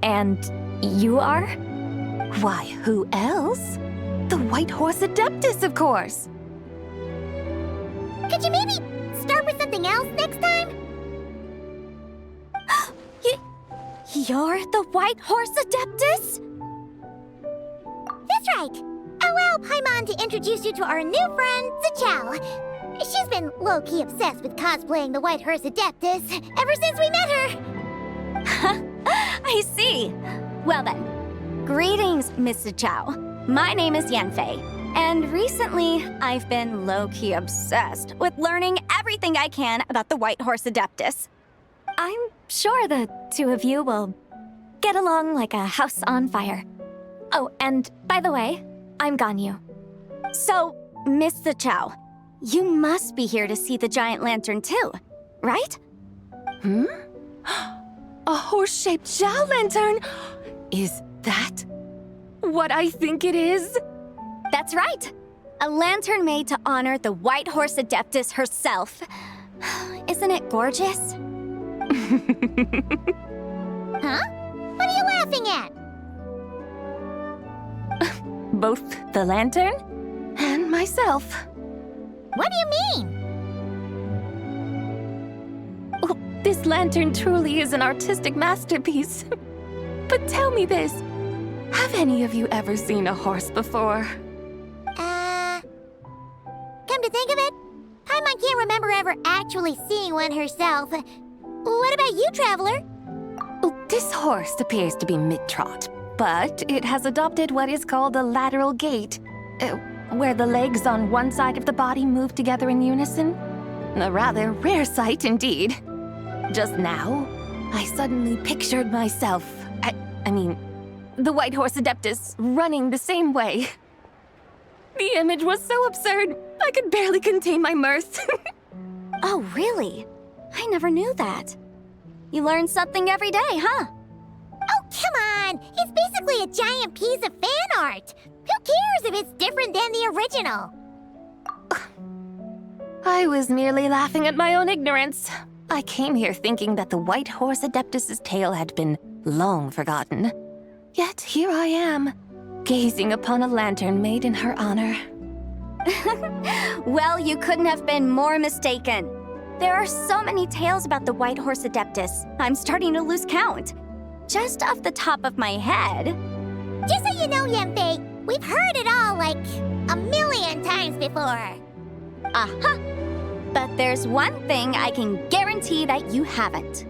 And you are? Why, who else? The White Horse Adeptus, of course. Could you maybe start with something else next time? You're the White Horse Adeptus? That's right. Allow Paimon to introduce you to our new friend, Zichao. She's been low-key obsessed with cosplaying the White Horse Adeptus ever since we met her. I see. Well then, greetings, Miss Zichao. My name is Yanfei, and recently I've been low-key obsessed with learning everything I can about the White Horse Adeptus. I'm sure the two of you will get along like a house on fire. Oh, and by the way, I'm Ganyu. So, Miss Zichao, you must be here to see the giant lantern too, right? A horse-shaped Zhao lantern? Is that what I think it is? That's right. A lantern made to honor the White Horse Adeptus herself. Isn't it gorgeous? Huh? What are you laughing at? Both the lantern and myself. What do you mean? Oh, this lantern truly is an artistic masterpiece. But tell me this, have any of you ever seen a horse before? Come to think of it, Paimon can't remember ever actually seeing one herself. What about you, Traveler? Oh, this horse appears to be mid-trot, but it has adopted what is called a lateral gait, where the legs on one side of the body move together in unison. A rather rare sight indeed. Just now, I suddenly pictured myself, I mean, the White Horse Adeptus running the same way. The image was so absurd, I could barely contain my mirth. Oh, really? I never knew that. You learn something every day, huh? Oh, come on! It's basically a giant piece of fan art! Who cares if it's different than the original? I was merely laughing at my own ignorance. I came here thinking that the White Horse Adeptus's tale had been long forgotten. Yet here I am, gazing upon a lantern made in her honor. Well, you couldn't have been more mistaken. There are so many tales about the White Horse Adeptus, I'm starting to lose count. Just off the top of my head... Just so you know, Yanfei, we've heard it all like a million times before. Uh-huh. But there's one thing I can guarantee that you haven't.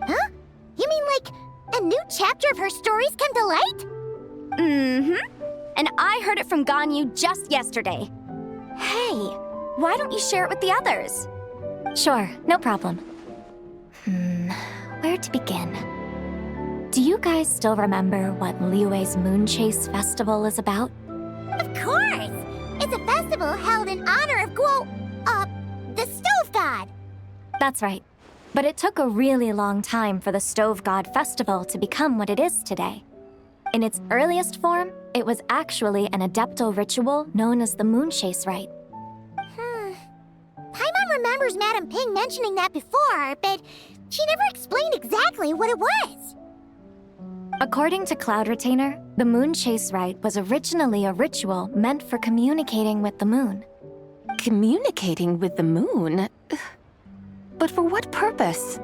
Huh? You mean like a new chapter of her stories come to light? Mm-hmm. And I heard it from Ganyu just yesterday. Hey, why don't you share it with the others? Sure, no problem. Where to begin? Do you guys still remember what Liyue's Moon Chase Festival is about? Of course! It's a festival held in honor of the Stove God! That's right. But it took a really long time for the Stove God Festival to become what it is today. In its earliest form, it was actually an Adepto ritual known as the Moon Chase Rite. Paimon remembers Madame Ping mentioning that before, but she never explained exactly what it was. According to Cloud Retainer, the Moon Chase Rite was originally a ritual meant for communicating with the moon. Communicating with the moon? But for what purpose?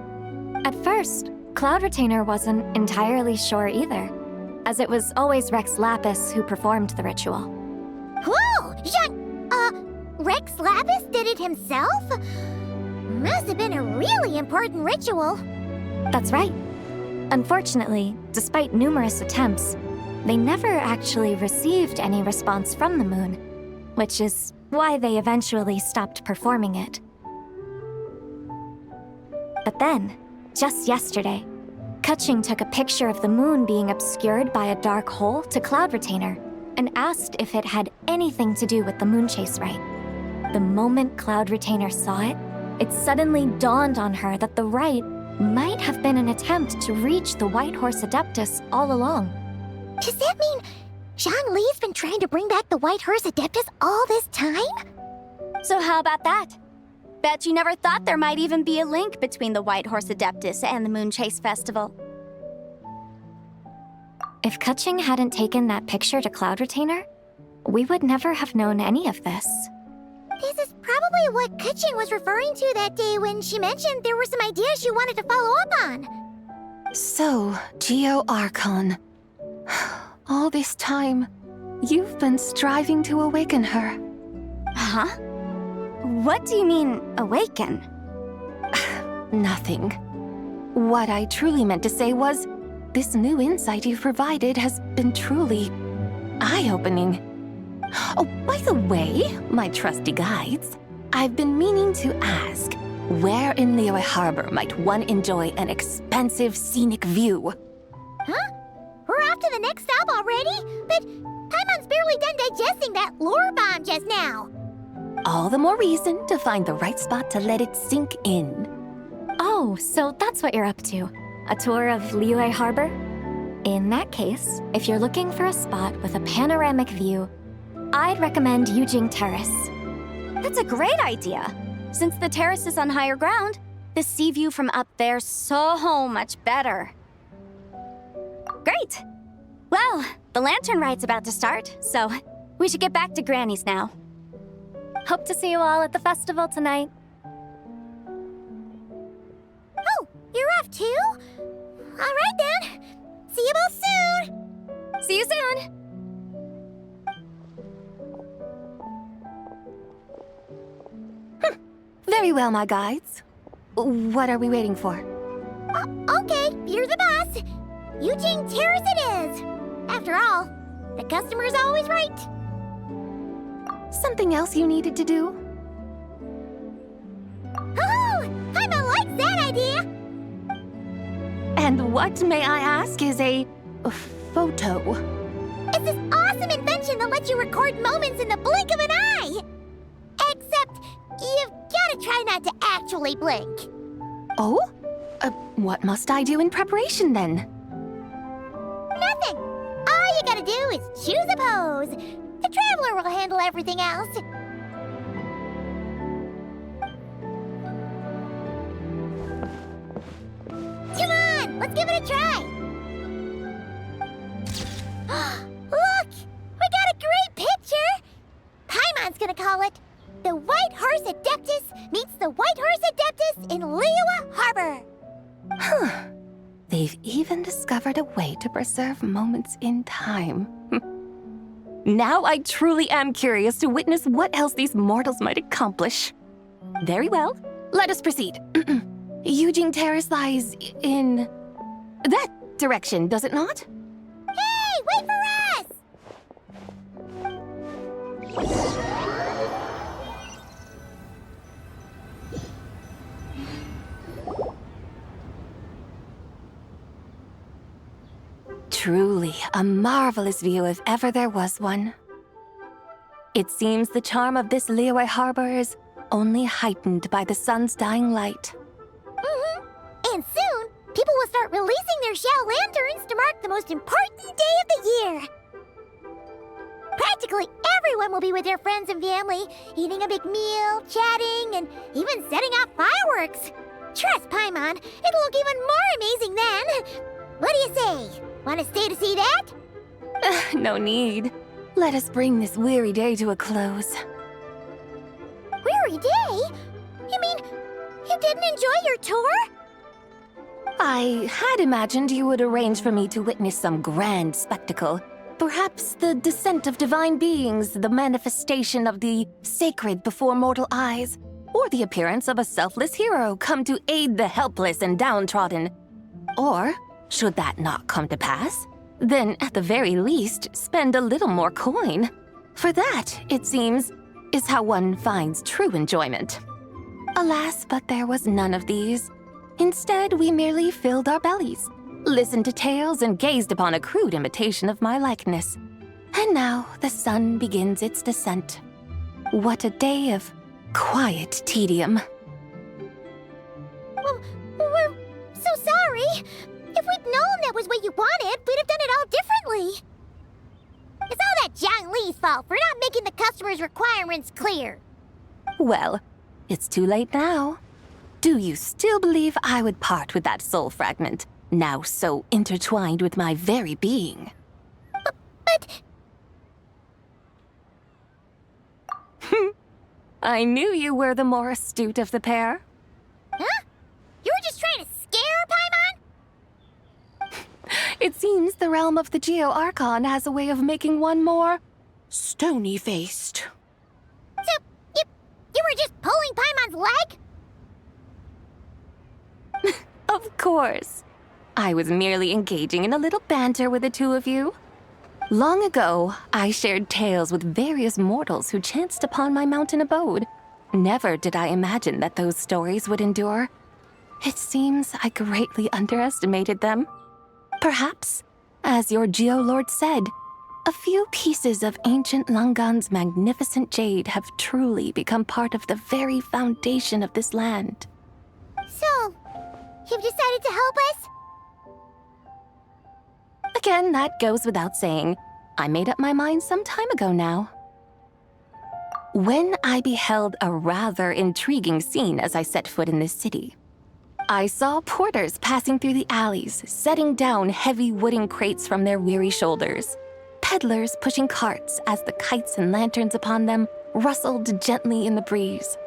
At first, Cloud Retainer wasn't entirely sure either, as it was always Rex Lapis who performed the ritual. Whoa! Rex Lapis did it himself? Must have been a really important ritual. That's right. Unfortunately, despite numerous attempts, they never actually received any response from the moon, which is why they eventually stopped performing it. But then, just yesterday, Kaching took a picture of the moon being obscured by a dark hole to Cloud Retainer and asked if it had anything to do with the Moon Chase Rite. The moment Cloud Retainer saw it, it suddenly dawned on her that the rite might have been an attempt to reach the White Horse Adeptus all along. Does that mean Zhang Li's been trying to bring back the White Horse Adeptus all this time? So how about that? Bet you never thought there might even be a link between the White Horse Adeptus and the Moon Chase Festival. If Kaching hadn't taken that picture to Cloud Retainer, we would never have known any of this. This is probably what Kuching was referring to that day when she mentioned there were some ideas she wanted to follow up on. So, Geo Archon. All this time, you've been striving to awaken her. Huh? What do you mean, awaken? Nothing. What I truly meant to say was, this new insight you've provided has been truly eye-opening. Oh, by the way, my trusty guides, I've been meaning to ask, where in Liyue Harbor might one enjoy an expansive scenic view? Huh? We're off to the next stop already? But Paimon's barely done digesting that lore bomb just now. All the more reason to find the right spot to let it sink in. Oh, so that's what you're up to. A tour of Liyue Harbor? In that case, if you're looking for a spot with a panoramic view, I'd recommend Yujing Terrace. That's a great idea. Since the terrace is on higher ground, the sea view from up there's so much better. Great! Well, the lantern ride's about to start, so we should get back to Granny's now. Hope to see you all at the festival tonight. Oh, you're off too? All right then. See you both soon. See you soon! Very well, my guides. What are we waiting for? Okay, you're the boss. Yujing Terrace it is. After all, the customer's always right. Something else you needed to do? Oh, Paimon likes that idea. And what, may I ask, is a photo? It's this awesome invention that lets you record moments in the blink of an eye. Except, you've gotta try not to actually blink. Oh? What must I do in preparation then? Nothing. All you gotta do is choose a pose. The Traveler will handle everything else. Come on, let's give it a try. Look, we got a great picture. Paimon's gonna call it The White Horse Adeptus Meets the White Horse Adeptus in Liyue Harbor. Huh. They've even discovered a way to preserve moments in time. Now I truly am curious to witness what else these mortals might accomplish. Very well, let us proceed. Yujing Terrace lies in that direction, does it not? Hey, wait for us! Truly a marvelous view if ever there was one. It seems the charm of this Liyue Harbor is only heightened by the sun's dying light. And soon, people will start releasing their shell lanterns to mark the most important day of the year. Practically everyone will be with their friends and family, eating a big meal, chatting, and even setting off fireworks. Trust Paimon, it'll look even more amazing then. What do you say? Want to stay to see that? No need. Let us bring this weary day to a close. Weary day? You mean you didn't enjoy your tour? I had imagined you would arrange for me to witness some grand spectacle. Perhaps the descent of divine beings, the manifestation of the sacred before mortal eyes, or the appearance of a selfless hero come to aid the helpless and downtrodden. Or, should that not come to pass, then at the very least spend a little more coin. For that, it seems, is how one finds true enjoyment. Alas, but there was none of these. Instead, we merely filled our bellies, listened to tales, and gazed upon a crude imitation of my likeness. And now the sun begins its descent. What a day of quiet tedium. Well, we're so sorry. If we'd known that was what you wanted, we'd have done it all differently. It's all that Zhang Li's fault for not making the customer's requirements clear. Well, it's too late now. Do you still believe I would part with that soul fragment, now so intertwined with my very being? But... I knew you were the more astute of the pair. Huh? You were just trying to scare Paimon? It seems the realm of the Geo-Archon has a way of making one more stony-faced. So, you were just pulling Paimon's leg? Of course. I was merely engaging in a little banter with the two of you. Long ago, I shared tales with various mortals who chanced upon my mountain abode. Never did I imagine that those stories would endure. It seems I greatly underestimated them. Perhaps, as your Geolord said, a few pieces of ancient Langan's magnificent jade have truly become part of the very foundation of this land. So, you've decided to help us? Again, that goes without saying. I made up my mind some time ago now. When I beheld a rather intriguing scene as I set foot in this city, I saw porters passing through the alleys, setting down heavy wooden crates from their weary shoulders, peddlers pushing carts as the kites and lanterns upon them rustled gently in the breeze.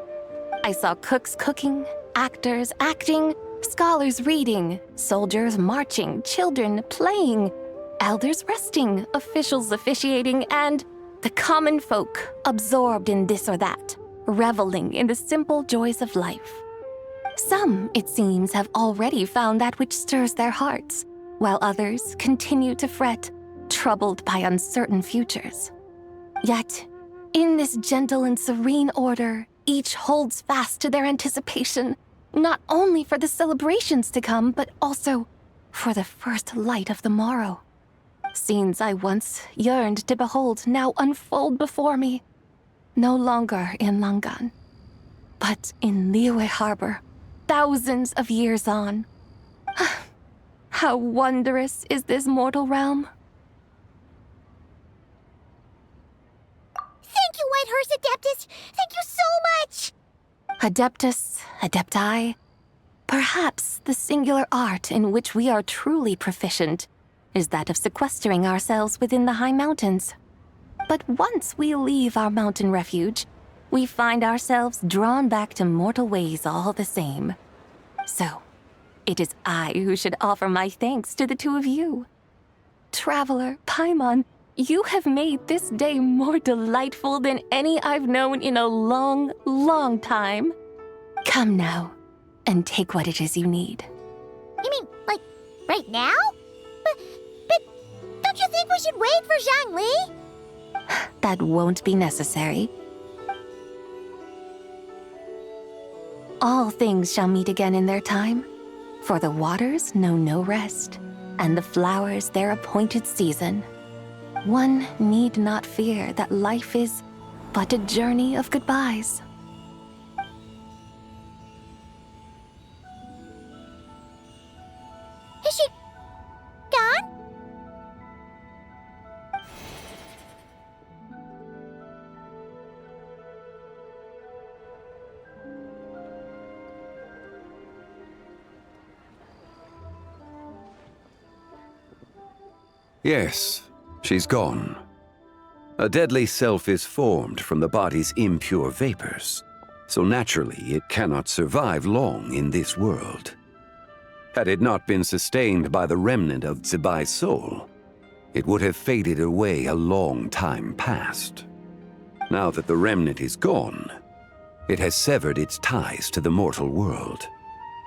I saw cooks cooking, actors acting, scholars reading, soldiers marching, children playing, elders resting, officials officiating, and the common folk absorbed in this or that, reveling in the simple joys of life. Some, it seems, have already found that which stirs their hearts, while others continue to fret, troubled by uncertain futures. Yet, in this gentle and serene order, each holds fast to their anticipation, not only for the celebrations to come, but also for the first light of the morrow. Scenes I once yearned to behold now unfold before me, no longer in Langan, but in Liyue Harbor, thousands of years on. How wondrous is this mortal realm! Thank you, Whitehurst Adeptus! Thank you so much! Adeptus, Adepti, perhaps the singular art in which we are truly proficient is that of sequestering ourselves within the high mountains. But once we leave our mountain refuge, we find ourselves drawn back to mortal ways all the same. So, it is I who should offer my thanks to the two of you. Traveler, Paimon, you have made this day more delightful than any I've known in a long, long time. Come now, and take what it is you need. You mean, like, right now? But don't you think we should wait for Zhangli? That won't be necessary. All things shall meet again in their time, for the waters know no rest, and the flowers their appointed season. One need not fear that life is but a journey of goodbyes. Is she gone? Yes, she's gone. A deadly self is formed from the body's impure vapors, so naturally it cannot survive long in this world. Had it not been sustained by the remnant of Zibai's soul, it would have faded away a long time past. Now that the remnant is gone, it has severed its ties to the mortal world.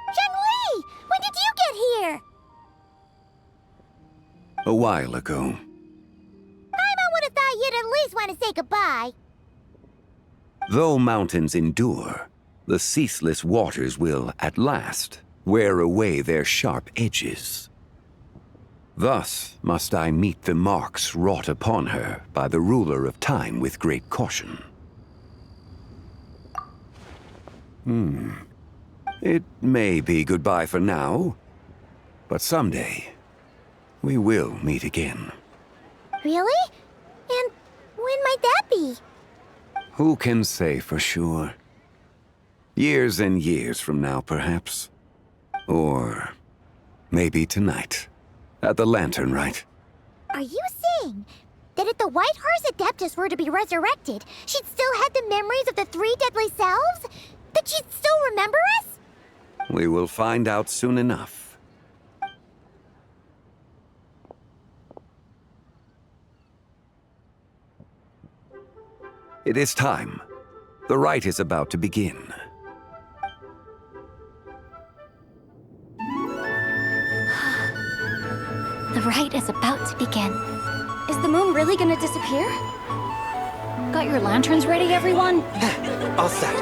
Zhangli! When did you get here? A while ago. Paimon would have thought you'd at least want to say goodbye. Though mountains endure, the ceaseless waters will, at last, wear away their sharp edges. Thus must I meet the marks wrought upon her by the ruler of time with great caution. It may be goodbye for now, but someday we will meet again. Really? And when might that be? Who can say for sure? Years and years from now, perhaps. Or maybe tonight, at the Lantern Rite. Are you saying that if the White Horse Adeptus were to be resurrected, she'd still have the memories of the 3 deadly selves? That she'd still remember us? We will find out soon enough. It is time. The rite is about to begin. The rite is about to begin. Is the moon really gonna disappear? Got your lanterns ready, everyone? All set.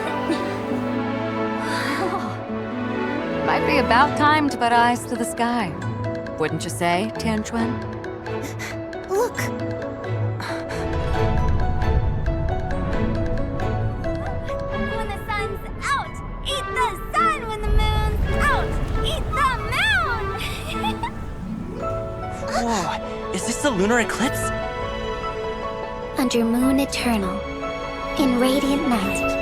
Might be about time to put eyes to the sky. Wouldn't you say, Tianchuan? Look! When the sun's out, eat the sun. When the moon's out, eat the moon. Whoa, is this the lunar eclipse? Under moon eternal, in radiant night,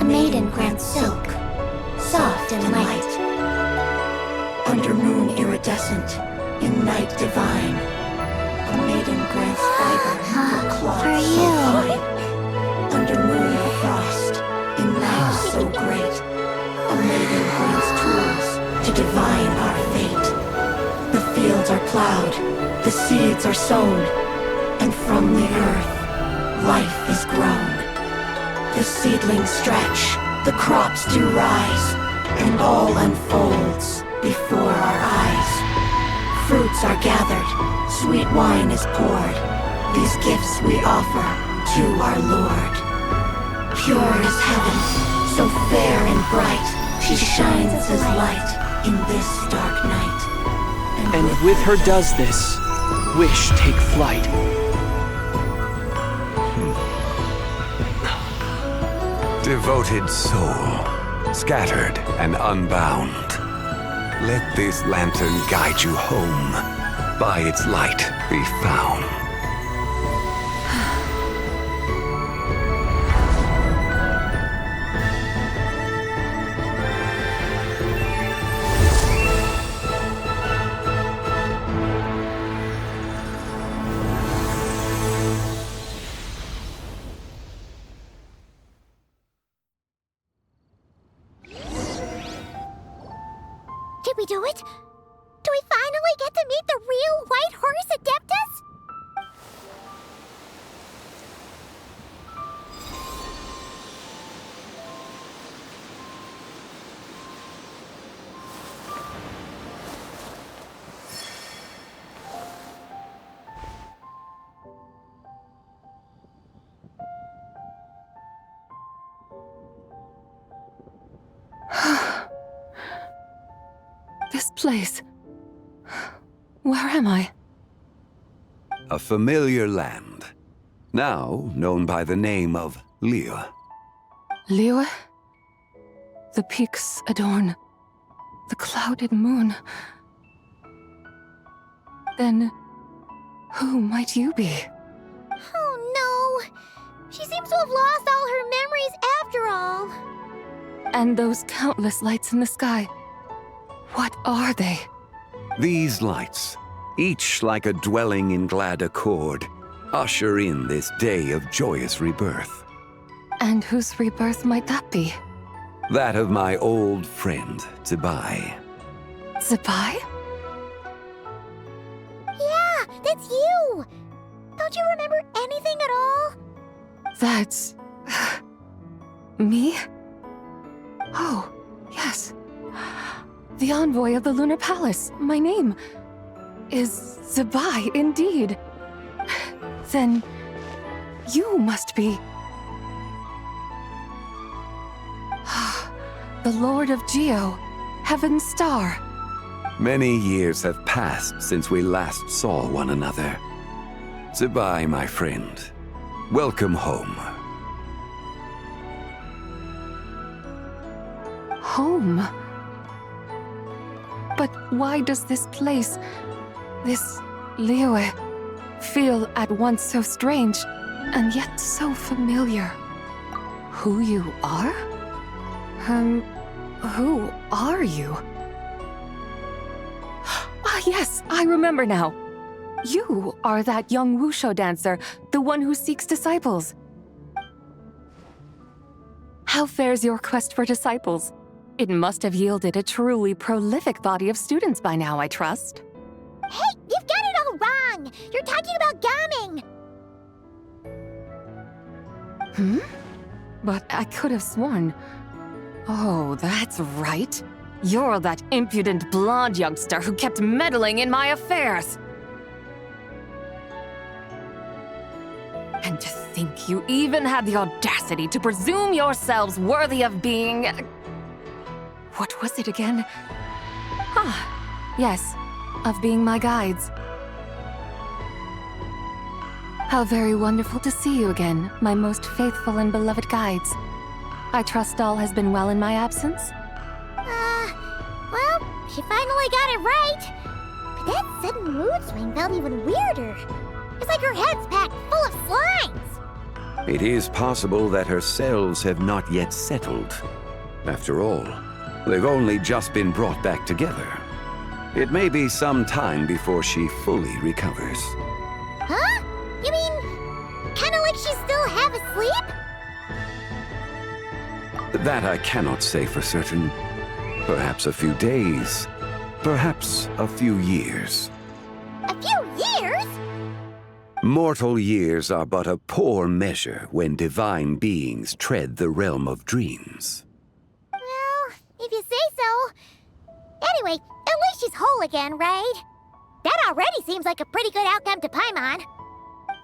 a maiden grants silk, soft and light. Under moon iridescent, in night divine, a maiden grants fiber for cloth For so you. fine. Under moon of frost, in night so great, a maiden grants tools to divine our fate. The fields are plowed, the seeds are sown, and from the earth, life is grown. The seedlings stretch, the crops do rise, and all unfolds before our eyes. Fruits are gathered, sweet wine is poured. These gifts we offer to our Lord. Pure as heaven, so fair and bright, she shines as light in this dark night. And with her does this, wish take flight. Devoted soul, scattered and unbound. Let this lantern guide you home. By its light be found. Did we do it? Do we finally get to meet the real White Horse Adeptus? This place. Where am I? A familiar land, now known by the name of Liyue. Liyue? The peaks adorn the clouded moon. Then, who might you be? Oh no! She seems to have lost all her memories after all. And those countless lights in the sky. What are they? These lights, each like a dwelling in glad accord, usher in this day of joyous rebirth. And whose rebirth might that be? That of my old friend, Zibai. Zibai? Yeah, that's you! Don't you remember anything at all? That's... me? Oh, yes. The envoy of the Lunar Palace, my name, is Zibai indeed. Then, you must be... the Lord of Geo, Heaven's Star. Many years have passed since we last saw one another. Zibai, my friend, welcome home. Home? But why does this place, this Liyue, feel at once so strange and yet so familiar? Who you are? Who are you? Ah, yes, I remember now. You are that young wushu dancer, the one who seeks disciples. How fares your quest for disciples? It must have yielded a truly prolific body of students by now, I trust. Hey, you've got it all wrong! You're talking about gaming! But I could have sworn... Oh, that's right. You're that impudent blonde youngster who kept meddling in my affairs. And to think you even had the audacity to presume yourselves worthy of being... What was it again? Yes, of being my guides. How very wonderful to see you again, my most faithful and beloved guides. I trust all has been well in my absence? Well, she finally got it right. But that sudden mood swing felt even weirder. It's like her head's packed full of slimes. It is possible that her cells have not yet settled. After all, they've only just been brought back together. It may be some time before she fully recovers. Huh? You mean, kinda like she's still half asleep? That I cannot say for certain. Perhaps a few days, perhaps a few years. A few years? Mortal years are but a poor measure when divine beings tread the realm of dreams. Well, if you say so. Anyway, at least she's whole again, right? That already seems like a pretty good outcome to Paimon.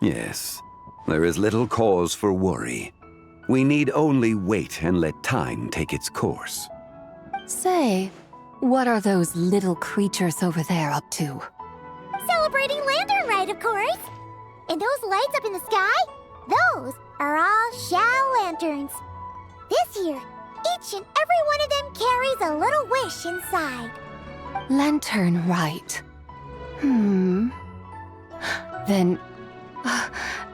Yes, there is little cause for worry. We need only wait and let time take its course. Say, what are those little creatures over there up to? Celebrating Lantern Rite, of course. And those lights up in the sky? Those are all Shao lanterns. This year, each and every one of them carries a little wish inside. Lantern Rite. Then,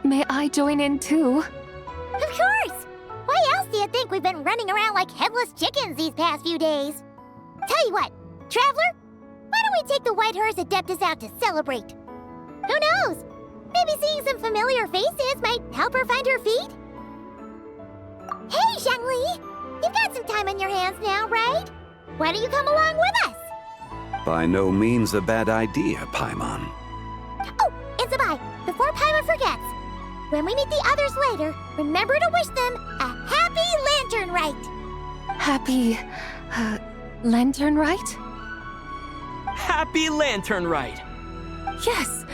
may I join in too? Of course! Why else do you think we've been running around like headless chickens these past few days? Tell you what, Traveler, why don't we take the White Horse Adeptus out to celebrate? Who knows? Maybe seeing some familiar faces might help her find her feet? Hey, Xiangli! You've got some time on your hands now, right? Why don't you come along with us? By no means a bad idea, Paimon. Oh, and Sabai, before Paimon forgets, when we meet the others later, remember to wish them a happy Lantern Rite. Happy... Lantern Rite? Happy Lantern Rite! Yes!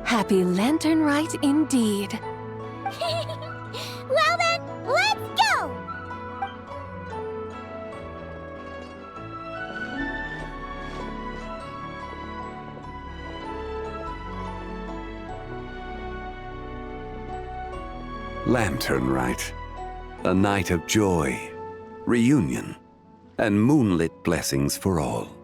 Happy Lantern Rite indeed. Well then, let's go! Lantern Rite. A night of joy, reunion, and moonlit blessings for all.